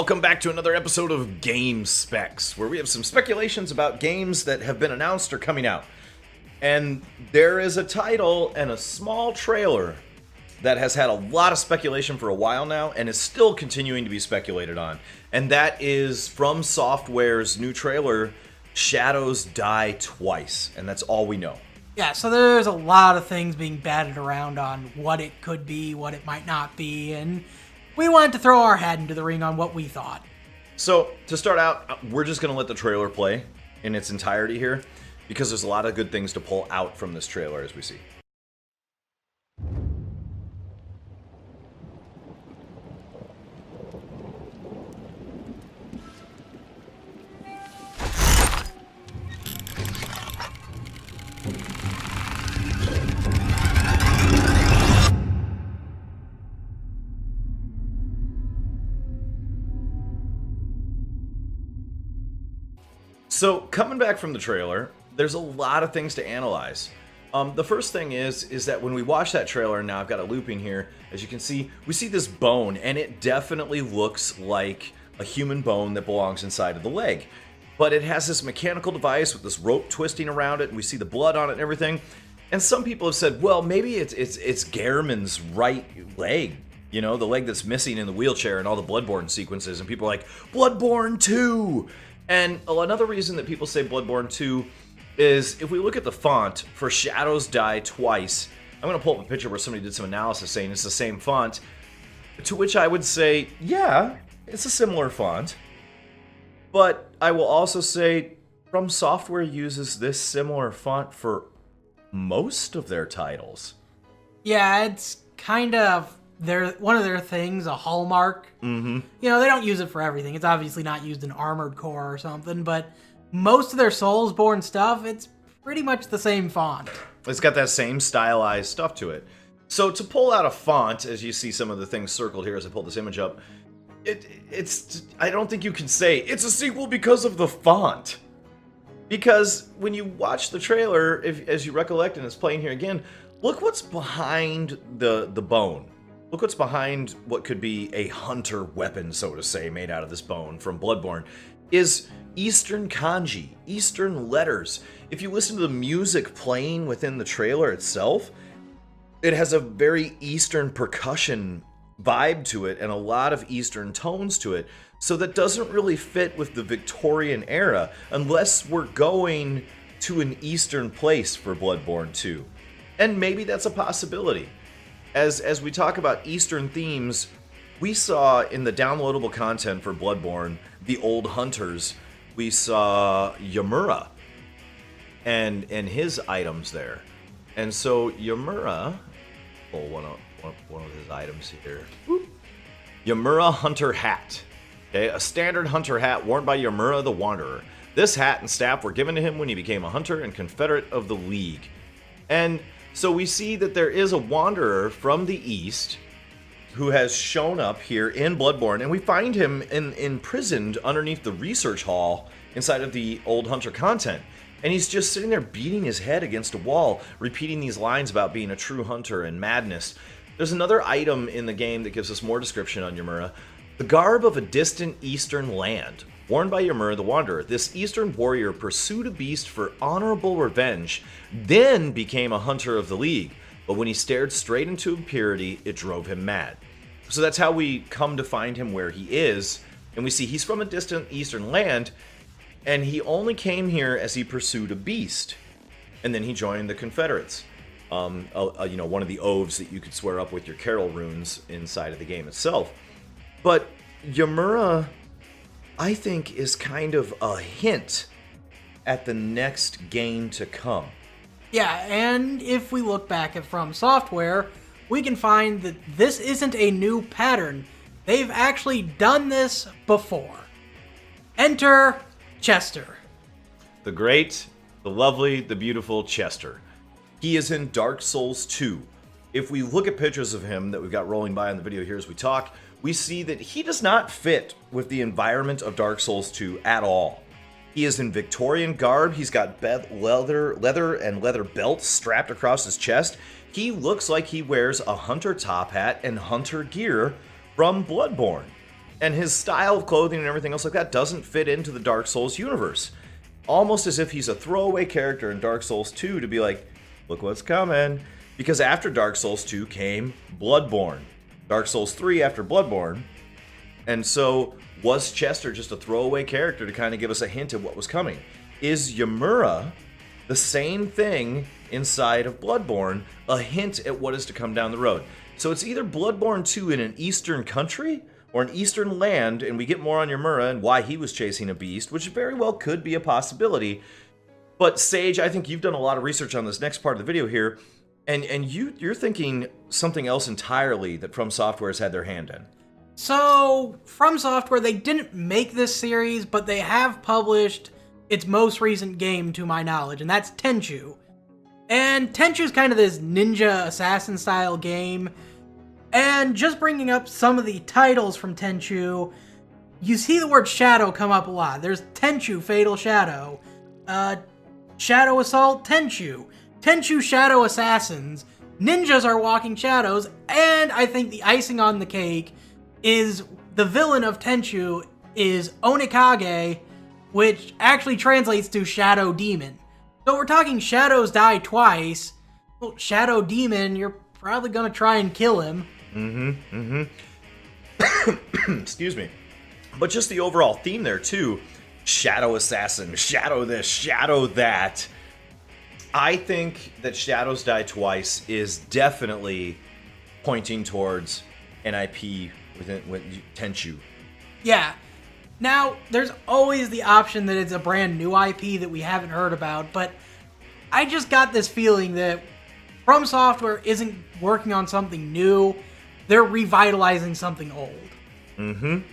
welcome back to another episode of Game Specs, where we have some speculations about games that have been announced or coming out. And there is a title and a small trailer that has had a lot of speculation for a while now and is still continuing to be speculated on. And that is FromSoftware's new trailer, Shadows Die Twice. And that's all we know. Yeah, so there's a lot of things being batted around on what it could be, what it might not be, and we wanted to throw our hat into the ring on what we thought. So, to start out, we're just going to let the trailer play in its entirety here, because there's a lot of good things to pull out from this trailer as we see. So, coming back from the trailer, there's a lot of things to analyze. The first thing is that when we watch that trailer, and now I've got a looping here, as you can see, we see this bone, and it definitely looks like a human bone that belongs inside of the leg. But it has this mechanical device with this rope twisting around it, and we see the blood on it and everything. And some people have said, well, maybe it's Gehrman's right leg. You know, the leg that's missing in the wheelchair and all the Bloodborne sequences, and people are like, Bloodborne 2! And another reason that people say Bloodborne 2 is if we look at the font for Shadows Die Twice, I'm going to pull up a picture where somebody did some analysis saying it's the same font, to which I would say, yeah, it's a similar font. But I will also say FromSoftware uses this similar font for most of their titles. Yeah, it's kind of one of their things, a hallmark. Mm-hmm. You know, they don't use it for everything. It's obviously not used in Armored Core or something, but most of their Soulsborne stuff, it's pretty much the same font. It's got that same stylized stuff to it. So to pull out a font, as you see some of the things circled here as I pull this image up, I don't think you can say it's a sequel because of the font. Because when you watch the trailer, as you recollect, and it's playing here again, look what's behind the bone. Look what's behind what could be a hunter weapon, so to say, made out of this bone from Bloodborne, is Eastern kanji, Eastern letters. If you listen to the music playing within the trailer itself, it has a very Eastern percussion vibe to it and a lot of Eastern tones to it. So that doesn't really fit with the Victorian era unless we're going to an Eastern place for Bloodborne 2. And maybe that's a possibility. As we talk about Eastern themes, we saw in the downloadable content for Bloodborne, the old hunters, we saw Yamura and his items there. And so Yamura, pull one of his items here. Yamura Hunter Hat. Okay, a standard hunter hat worn by Yamura the Wanderer. This hat and staff were given to him when he became a hunter and Confederate of the League. And so we see that there is a wanderer from the east who has shown up here in Bloodborne, and we find him imprisoned underneath the research hall inside of the old hunter content. And he's just sitting there beating his head against a wall, repeating these lines about being a true hunter and madness. There's another item in the game that gives us more description on Yamura. The garb of a distant eastern land. Worn by Yamura the Wanderer, this eastern warrior pursued a beast for honorable revenge, then became a hunter of the League. But when he stared straight into impurity, it drove him mad. So that's how we come to find him where he is, and we see he's from a distant eastern land, and he only came here as he pursued a beast. And then he joined the Confederates. One of the oaths that you could swear up with your Carol runes inside of the game itself. But Yamura, I think, is kind of a hint at the next game to come. Yeah, and if we look back at FromSoftware, we can find that this isn't a new pattern. They've actually done this before. Enter Chester. The great, the lovely, the beautiful Chester. He is in Dark Souls 2. If we look at pictures of him that we've got rolling by in the video here as we talk, we see that he does not fit with the environment of Dark Souls 2 at all. He is in Victorian garb. He's got leather and leather belts strapped across his chest. He looks like he wears a hunter top hat and hunter gear from Bloodborne. And his style of clothing and everything else like that doesn't fit into the Dark Souls universe. Almost as if he's a throwaway character in Dark Souls 2 to be like, look what's coming. Because after Dark Souls 2 came Bloodborne. Dark Souls 3 after Bloodborne. And so, was Chester just a throwaway character to kind of give us a hint of what was coming? Is Yamura the same thing inside of Bloodborne, a hint at what is to come down the road? So it's either Bloodborne 2 in an eastern country, or an eastern land, and we get more on Yamura and why he was chasing a beast, which very well could be a possibility. But Sage, I think you've done a lot of research on this next part of the video here, and you're thinking something else entirely that FromSoftware has had their hand in. So, FromSoftware, they didn't make this series, but they have published its most recent game, to my knowledge, and that's Tenchu. And Tenchu's kind of this ninja assassin-style game, and just bringing up some of the titles from Tenchu, you see the word Shadow come up a lot. There's Tenchu Fatal Shadow, Shadow Assault Tenchu, Tenchu Shadow Assassins, ninjas are walking shadows, and I think the icing on the cake is the villain of Tenchu is Onikage, which actually translates to Shadow Demon. So we're talking shadows die twice. Well, Shadow Demon, you're probably gonna try and kill him. Excuse me. But just the overall theme there too. Shadow Assassin, Shadow this, Shadow that. I think that Shadows Die Twice is definitely pointing towards an IP with Tenchu. Yeah. Now, there's always the option that it's a brand new IP that we haven't heard about, but I just got this feeling that FromSoftware isn't working on something new. They're revitalizing something old.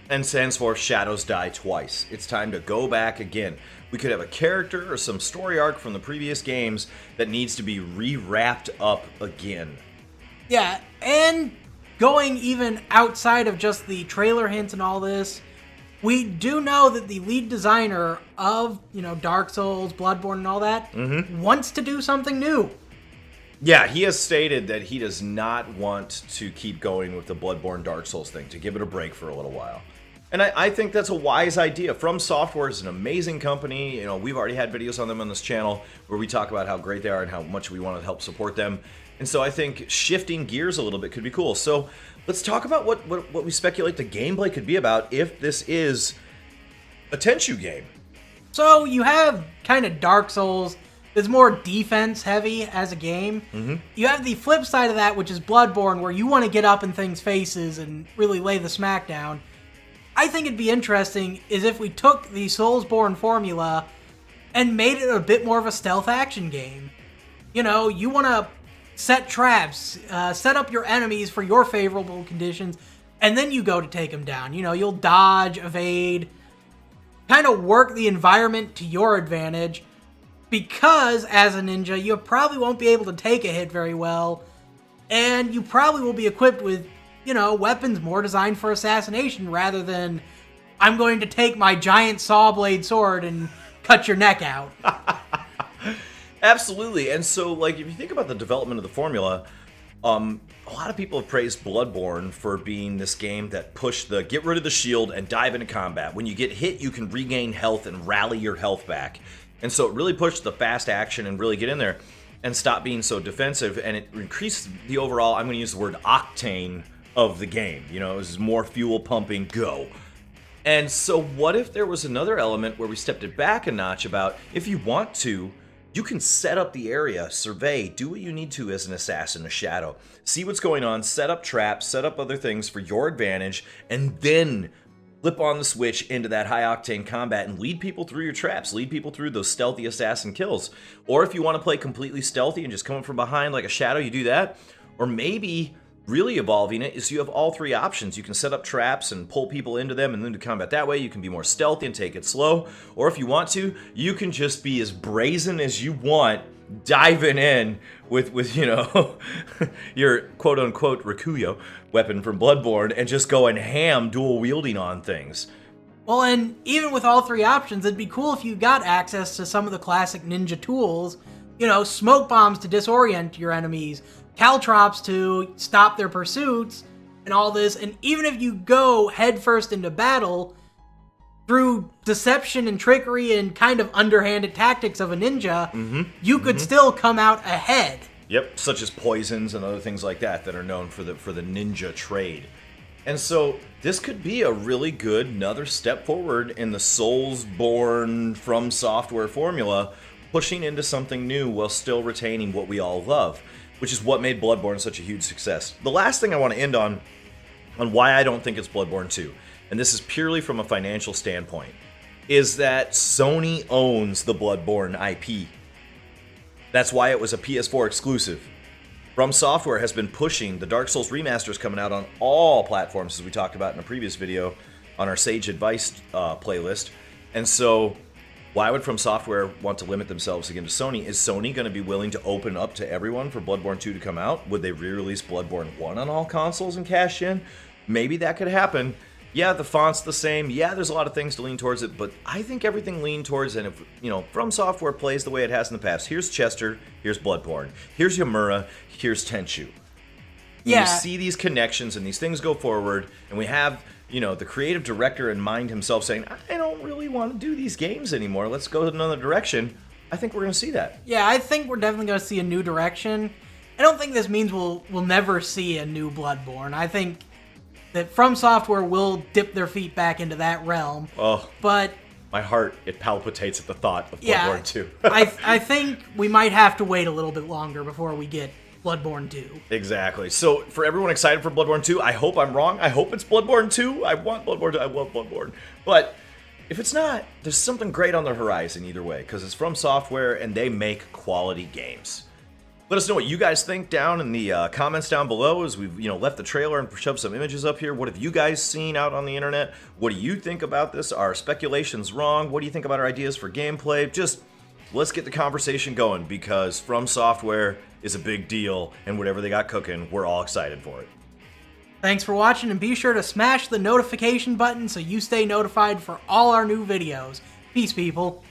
And stands for Shadows Die Twice. It's time to go back again. We could have a character or some story arc from the previous games that needs to be re-wrapped up again. Yeah, and going even outside of just the trailer hints and all this, we do know that the lead designer of, Dark Souls, Bloodborne, and all that wants to do something new. Yeah, he has stated that he does not want to keep going with the Bloodborne Dark Souls thing, to give it a break for a little while. And I think that's a wise idea. FromSoftware is an amazing company. We've already had videos on them on this channel where we talk about how great they are and how much we want to help support them. And so I think shifting gears a little bit could be cool. So let's talk about what we speculate the gameplay could be about if this is a Tenchu game. So you have kind of Dark Souls. It's more defense heavy as a game. You have the flip side of that, which is Bloodborne, where you want to get up in things' faces and really lay the smack down. I think it'd be interesting is if we took the Soulsborne formula and made it a bit more of a stealth action game. You want to set traps, set up your enemies for your favorable conditions, and then you go to take them down. You'll dodge, evade, kind of work the environment to your advantage, because as a ninja, you probably won't be able to take a hit very well, and you probably will be equipped with, weapons more designed for assassination rather than, I'm going to take my giant saw blade sword and cut your neck out. Absolutely. And so, if you think about the development of the formula, a lot of people have praised Bloodborne for being this game that pushed the get rid of the shield and dive into combat. When you get hit, you can regain health and rally your health back. And so it really pushed the fast action and really get in there and stop being so defensive. And it increased the overall, I'm going to use the word octane of the game. It was more fuel pumping, go. And so what if there was another element where we stepped it back a notch about, if you want to, you can set up the area, survey, do what you need to as an assassin, a shadow. See what's going on, set up traps, set up other things for your advantage, and then flip on the switch into that high-octane combat and lead people through your traps, lead people through those stealthy assassin kills. Or if you want to play completely stealthy and just come from behind like a shadow, you do that. Or maybe really evolving it is you have all three options. You can set up traps and pull people into them and then do combat that way. You can be more stealthy and take it slow. Or if you want to, you can just be as brazen as you want, diving in with your quote-unquote Rikuyo weapon from Bloodborne and just going ham dual-wielding on things. Well, and even with all three options, it'd be cool if you got access to some of the classic ninja tools. Smoke bombs to disorient your enemies, caltrops to stop their pursuits, and all this, and even if you go headfirst into battle, through deception and trickery and kind of underhanded tactics of a ninja, you could still come out ahead. Yep, such as poisons and other things like that that are known for the ninja trade. And so this could be a really good another step forward in the Soulsborne FromSoftware formula, pushing into something new while still retaining what we all love, which is what made Bloodborne such a huge success. The last thing I want to end on why I don't think it's Bloodborne 2, and this is purely from a financial standpoint, is that Sony owns the Bloodborne IP. That's why it was a PS4 exclusive. FromSoftware has been pushing the Dark Souls remasters coming out on all platforms, as we talked about in a previous video on our Sage Advice playlist. And so, why would FromSoftware want to limit themselves again to Sony? Is Sony going to be willing to open up to everyone for Bloodborne 2 to come out? Would they re-release Bloodborne 1 on all consoles and cash in? Maybe that could happen. Yeah, the font's the same. Yeah, there's a lot of things to lean towards it, but I think everything leaned towards, and if, FromSoftware plays the way it has in the past. Here's Chester, here's Bloodborne. Here's Yamura, here's Tenchu. Yeah. You see these connections and these things go forward, and we have, the creative director in mind himself saying, I don't really want to do these games anymore. Let's go another direction. I think we're going to see that. Yeah, I think we're definitely going to see a new direction. I don't think this means we'll never see a new Bloodborne. I think that FromSoftware will dip their feet back into that realm. Oh, but my heart, it palpitates at the thought of Bloodborne 2. I think we might have to wait a little bit longer before we get Bloodborne 2. Exactly. So, for everyone excited for Bloodborne 2, I hope I'm wrong. I hope it's Bloodborne 2. I want Bloodborne 2. I love Bloodborne. But if it's not, there's something great on the horizon either way, because it's FromSoftware and they make quality games. Let us know what you guys think down in the comments down below as we've left the trailer and shoved some images up here. What have you guys seen out on the internet? What do you think about this? Are speculations wrong? What do you think about our ideas for gameplay? Just let's get the conversation going, because FromSoftware is a big deal, and whatever they got cooking, we're all excited for it. Thanks for watching, and be sure to smash the notification button so you stay notified for all our new videos. Peace, people.